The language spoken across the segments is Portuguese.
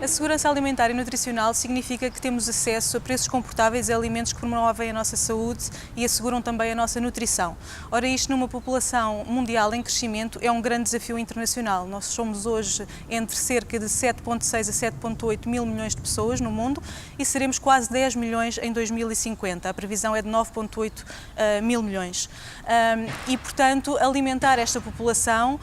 A segurança alimentar e nutricional significa que temos acesso a preços confortáveis a alimentos que promovem a nossa saúde e asseguram também a nossa nutrição. Ora, isto numa população mundial em crescimento é um grande desafio internacional. Nós somos hoje entre cerca de 7,6 a 7,8 mil milhões de pessoas no mundo e seremos quase 10 milhões em 2050. A previsão é de 9,8 mil milhões. E, portanto, alimentar esta população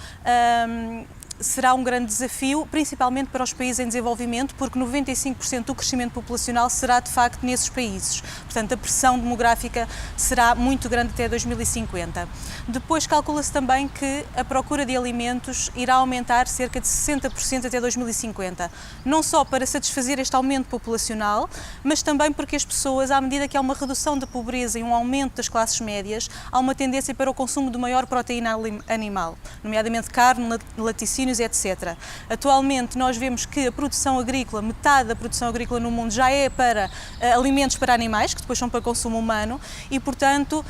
será um grande desafio, principalmente para os países em desenvolvimento, porque 95% do crescimento populacional será de facto nesses países. Portanto, a pressão demográfica será muito grande até 2050. Depois calcula-se também que a procura de alimentos irá aumentar cerca de 60% até 2050. Não só para satisfazer este aumento populacional, mas também porque as pessoas, à medida que há uma redução da pobreza e um aumento das classes médias, há uma tendência para o consumo de maior proteína animal, nomeadamente carne, laticínios, etc. Atualmente nós vemos que a produção agrícola, metade da produção agrícola no mundo já é para alimentos para animais, que depois são para consumo humano e, portanto,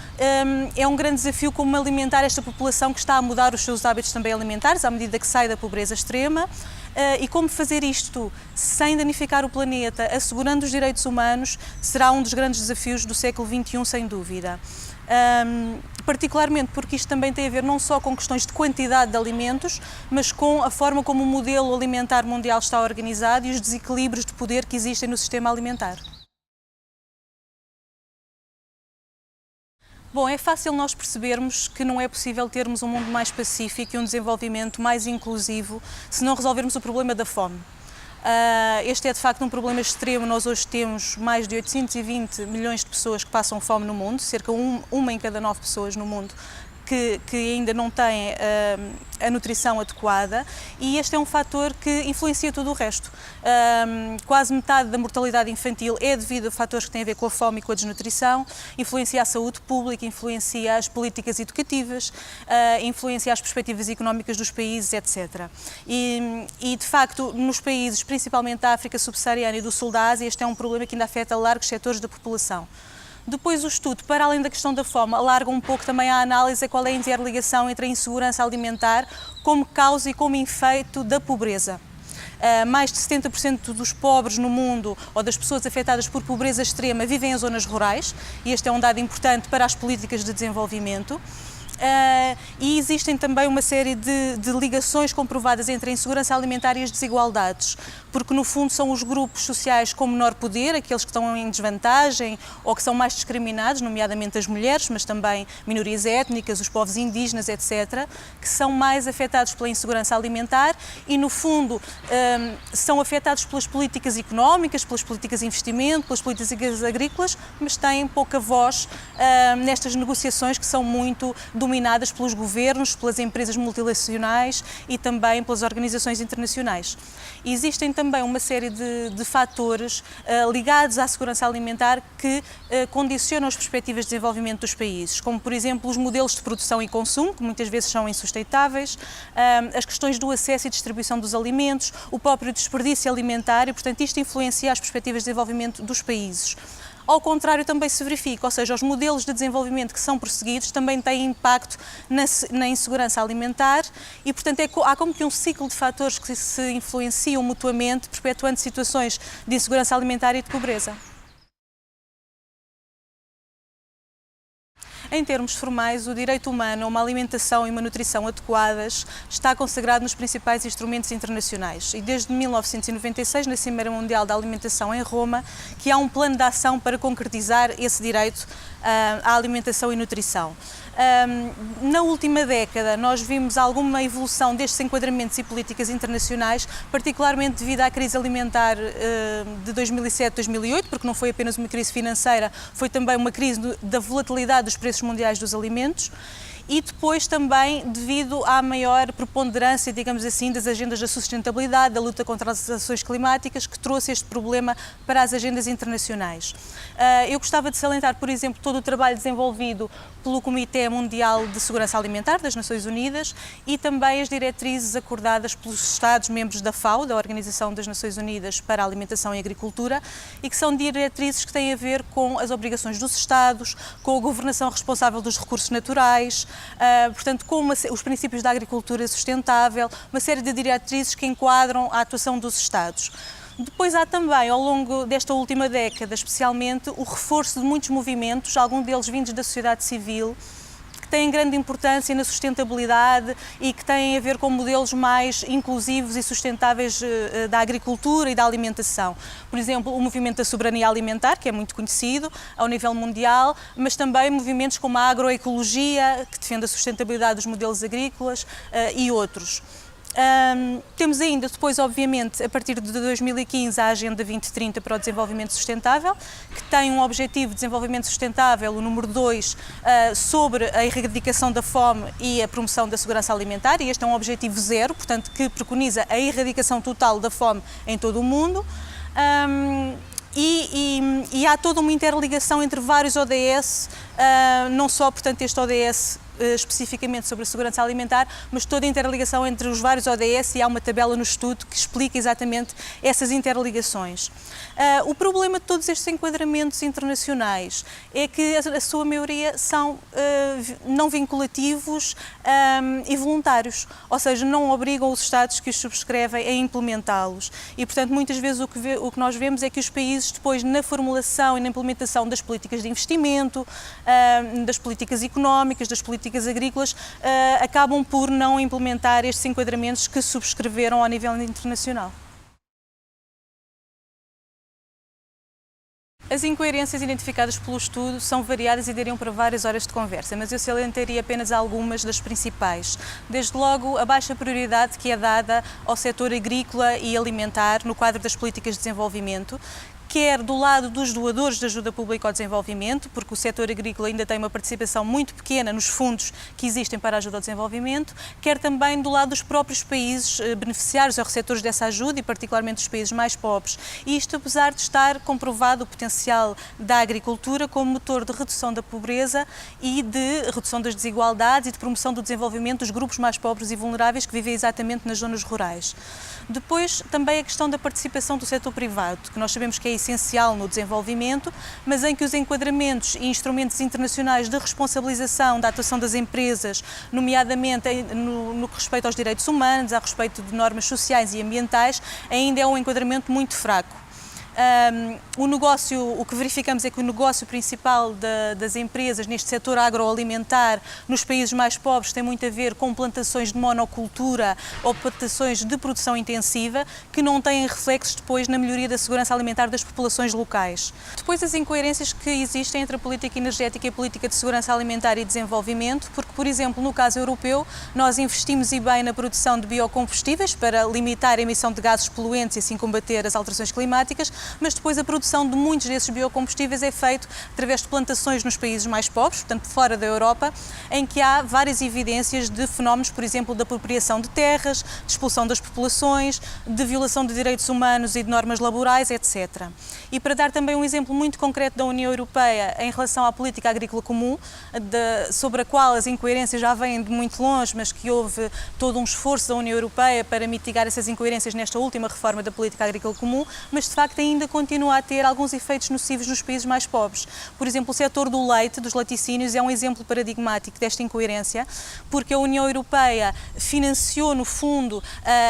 é um grande desafio como alimentar esta população que está a mudar os seus hábitos também alimentares à medida que sai da pobreza extrema. E como fazer isto sem danificar o planeta, assegurando os direitos humanos, será um dos grandes desafios do século XXI, sem dúvida. Particularmente porque isto também tem a ver não só com questões de quantidade de alimentos, mas com a forma como o modelo alimentar mundial está organizado e os desequilíbrios de poder que existem no sistema alimentar. Bom, é fácil nós percebermos que não é possível termos um mundo mais pacífico e um desenvolvimento mais inclusivo se não resolvermos o problema da fome. Este é de facto um problema extremo. Nós hoje temos mais de 820 milhões de pessoas que passam fome no mundo, cerca de uma em cada 9 pessoas no mundo que ainda não têm a nutrição adequada, e este é um fator que influencia tudo o resto. Quase metade da mortalidade infantil é devido a fatores que têm a ver com a fome e com a desnutrição, influencia a saúde pública, influencia as políticas educativas, influencia as perspectivas económicas dos países, etc. E de facto, nos países, principalmente da África subsaariana e do sul da Ásia, este é um problema que ainda afeta largos setores da população. Depois o estudo, para além da questão da fome, alarga um pouco também a análise a qual é a interligação entre a insegurança alimentar como causa e como efeito da pobreza. Mais de 70% dos pobres no mundo ou das pessoas afetadas por pobreza extrema vivem em zonas rurais e este é um dado importante para as políticas de desenvolvimento. E existem também uma série de ligações comprovadas entre a insegurança alimentar e as desigualdades, porque no fundo são os grupos sociais com menor poder, aqueles que estão em desvantagem ou que são mais discriminados, nomeadamente as mulheres, mas também minorias étnicas, os povos indígenas, etc., que são mais afetados pela insegurança alimentar e no fundo são afetados pelas políticas económicas, pelas políticas de investimento, pelas políticas agrícolas, mas têm pouca voz nestas negociações que são muito dominadas pelos governos, pelas empresas multinacionais e também pelas organizações internacionais. E existem também uma série de fatores ligados à segurança alimentar que condicionam as perspectivas de desenvolvimento dos países, como por exemplo os modelos de produção e consumo, que muitas vezes são insustentáveis, as questões do acesso e distribuição dos alimentos, o próprio desperdício alimentar e, portanto, isto influencia as perspectivas de desenvolvimento dos países. Ao contrário, também se verifica, ou seja, os modelos de desenvolvimento que são prosseguidos também têm impacto na insegurança alimentar e, portanto, há como que um ciclo de fatores que se influenciam mutuamente, perpetuando situações de insegurança alimentar e de pobreza. Em termos formais, o direito humano a uma alimentação e uma nutrição adequadas está consagrado nos principais instrumentos internacionais e desde 1996, na Cimeira Mundial da Alimentação em Roma, que há um plano de ação para concretizar esse direito à alimentação e nutrição. Na última década nós vimos alguma evolução destes enquadramentos e políticas internacionais, particularmente devido à crise alimentar de 2007-2008, porque não foi apenas uma crise financeira, foi também uma crise da volatilidade dos preços mundiais dos alimentos. E depois também devido à maior preponderância, digamos assim, das agendas da sustentabilidade, da luta contra as ações climáticas, que trouxe este problema para as agendas internacionais. Eu gostava de salientar, por exemplo, todo o trabalho desenvolvido pelo Comitê Mundial de Segurança Alimentar das Nações Unidas e também as diretrizes acordadas pelos Estados-membros da FAO, da Organização das Nações Unidas para a Alimentação e Agricultura, e que são diretrizes que têm a ver com as obrigações dos Estados, com a governação responsável dos recursos naturais, portanto, com os princípios da agricultura sustentável, uma série de diretrizes que enquadram a atuação dos Estados. Depois há também, ao longo desta última década, especialmente, o reforço de muitos movimentos, alguns deles vindos da sociedade civil, que têm grande importância na sustentabilidade e que têm a ver com modelos mais inclusivos e sustentáveis da agricultura e da alimentação. Por exemplo, o movimento da soberania alimentar, que é muito conhecido ao nível mundial, mas também movimentos como a agroecologia, que defende a sustentabilidade dos modelos agrícolas, e outros. Temos ainda depois, obviamente, a partir de 2015, a Agenda 2030 para o Desenvolvimento Sustentável, que tem um objetivo de desenvolvimento sustentável, o número 2, sobre a erradicação da fome e a promoção da segurança alimentar, e este é um objetivo 0, portanto, que preconiza a erradicação total da fome em todo o mundo. E há toda uma interligação entre vários ODS, não só, portanto, este ODS especificamente sobre a segurança alimentar, mas toda a interligação entre os vários ODS, e há uma tabela no estudo que explica exatamente essas interligações. O problema de todos estes enquadramentos internacionais é que a sua maioria são não vinculativos e voluntários, ou seja, não obrigam os Estados que os subscrevem a implementá-los. E, portanto, muitas vezes o que nós vemos é que os países, depois, na formulação e na implementação das políticas de investimento, das políticas económicas, das políticas agrícolas, acabam por não implementar estes enquadramentos que subscreveram ao nível internacional. As incoerências identificadas pelo estudo são variadas e dariam para várias horas de conversa, mas eu salientaria apenas algumas das principais. Desde logo, a baixa prioridade que é dada ao setor agrícola e alimentar no quadro das políticas de desenvolvimento, quer do lado dos doadores de ajuda pública ao desenvolvimento, porque o setor agrícola ainda tem uma participação muito pequena nos fundos que existem para a ajuda ao desenvolvimento, quer também do lado dos próprios países beneficiários ou receptores dessa ajuda, e particularmente os países mais pobres. E isto apesar de estar comprovado o potencial da agricultura como motor de redução da pobreza e de redução das desigualdades e de promoção do desenvolvimento dos grupos mais pobres e vulneráveis que vivem exatamente nas zonas rurais. Depois, também a questão da participação do setor privado, que nós sabemos que é essencial no desenvolvimento, mas em que os enquadramentos e instrumentos internacionais de responsabilização da atuação das empresas, nomeadamente no que respeita aos direitos humanos, a respeito de normas sociais e ambientais, ainda é um enquadramento muito fraco. O que verificamos é que o negócio principal das empresas neste setor agroalimentar nos países mais pobres tem muito a ver com plantações de monocultura ou plantações de produção intensiva que não têm reflexos depois na melhoria da segurança alimentar das populações locais. Depois, as incoerências que existem entre a política energética e a política de segurança alimentar e desenvolvimento, porque, por exemplo, no caso europeu, nós investimos e bem na produção de biocombustíveis para limitar a emissão de gases poluentes e assim combater as alterações climáticas, mas depois a produção de muitos desses biocombustíveis é feita através de plantações nos países mais pobres, portanto fora da Europa, em que há várias evidências de fenómenos, por exemplo, de apropriação de terras, de expulsão das populações, de violação de direitos humanos e de normas laborais, etc. E para dar também um exemplo muito concreto da União Europeia em relação à política agrícola comum, sobre a qual as incoerências já vêm de muito longe, mas que houve todo um esforço da União Europeia para mitigar essas incoerências nesta última reforma da política agrícola comum, mas de facto ainda continua a ter alguns efeitos nocivos nos países mais pobres. Por exemplo, o setor do leite, dos laticínios, é um exemplo paradigmático desta incoerência, porque a União Europeia financiou, no fundo,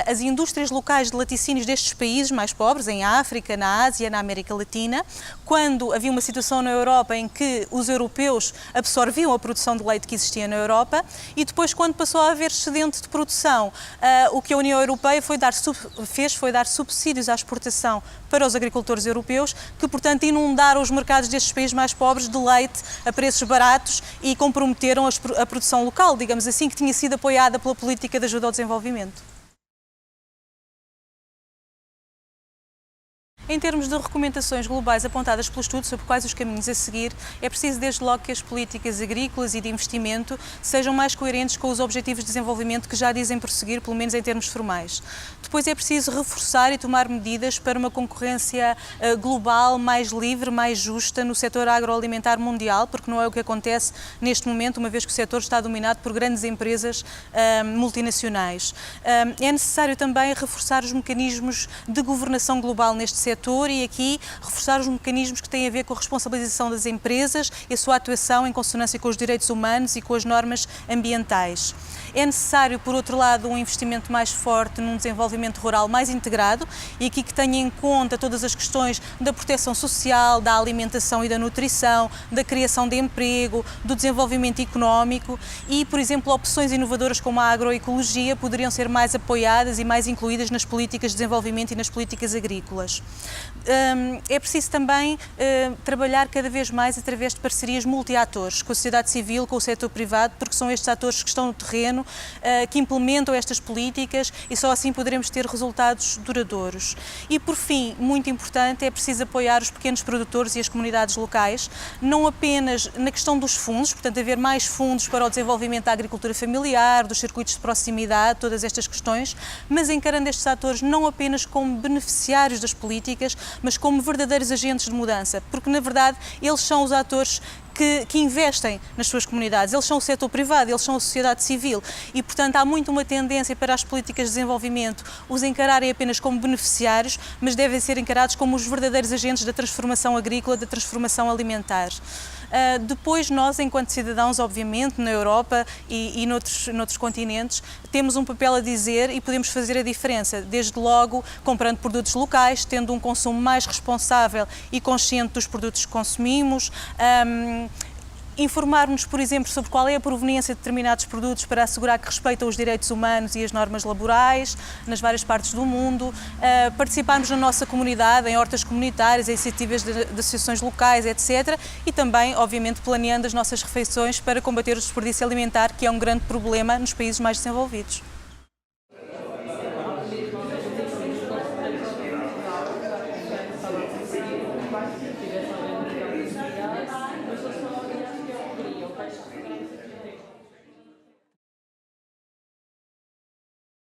as indústrias locais de laticínios destes países mais pobres, em África, na Ásia, na América Latina, quando havia uma situação na Europa em que os europeus absorviam a produção de leite que existia na Europa, e depois, quando passou a haver excedente de produção, o que a União Europeia fez foi dar subsídios à exportação para os agricultores europeus, que, portanto, inundaram os mercados destes países mais pobres de leite a preços baratos e comprometeram a produção local, digamos assim, que tinha sido apoiada pela política de ajuda ao desenvolvimento. Em termos de recomendações globais apontadas pelo estudo sobre quais os caminhos a seguir, é preciso desde logo que as políticas agrícolas e de investimento sejam mais coerentes com os objetivos de desenvolvimento que já dizem prosseguir, pelo menos em termos formais. Depois é preciso reforçar e tomar medidas para uma concorrência global, mais livre, mais justa no setor agroalimentar mundial, porque não é o que acontece neste momento, uma vez que o setor está dominado por grandes empresas multinacionais. É necessário também reforçar os mecanismos de governação global neste setor, setor e aqui reforçar os mecanismos que têm a ver com a responsabilização das empresas e a sua atuação em consonância com os direitos humanos e com as normas ambientais. É necessário, por outro lado, um investimento mais forte num desenvolvimento rural mais integrado e aqui que tenha em conta todas as questões da proteção social, da alimentação e da nutrição, da criação de emprego, do desenvolvimento económico e, por exemplo, opções inovadoras como a agroecologia poderiam ser mais apoiadas e mais incluídas nas políticas de desenvolvimento e nas políticas agrícolas. É preciso também trabalhar cada vez mais através de parcerias multi-atores, com a sociedade civil, com o setor privado, porque são estes atores que estão no terreno, que implementam estas políticas e só assim poderemos ter resultados duradouros. E, por fim, muito importante, é preciso apoiar os pequenos produtores e as comunidades locais, não apenas na questão dos fundos, portanto, haver mais fundos para o desenvolvimento da agricultura familiar, dos circuitos de proximidade, todas estas questões, mas encarando estes atores não apenas como beneficiários das políticas, mas como verdadeiros agentes de mudança, porque, na verdade, eles são os atores que investem nas suas comunidades, eles são o setor privado, eles são a sociedade civil e, portanto, há muito uma tendência para as políticas de desenvolvimento os encararem apenas como beneficiários, mas devem ser encarados como os verdadeiros agentes da transformação agrícola, da transformação alimentar. Depois nós, enquanto cidadãos, obviamente, na Europa e noutros continentes, temos um papel a dizer e podemos fazer a diferença, desde logo comprando produtos locais, tendo um consumo mais responsável e consciente dos produtos que consumimos, informar-nos, por exemplo, sobre qual é a proveniência de determinados produtos para assegurar que respeitam os direitos humanos e as normas laborais nas várias partes do mundo, participarmos na nossa comunidade, em hortas comunitárias, em iniciativas de associações locais, etc. E também, obviamente, planeando as nossas refeições para combater o desperdício alimentar, que é um grande problema nos países mais desenvolvidos.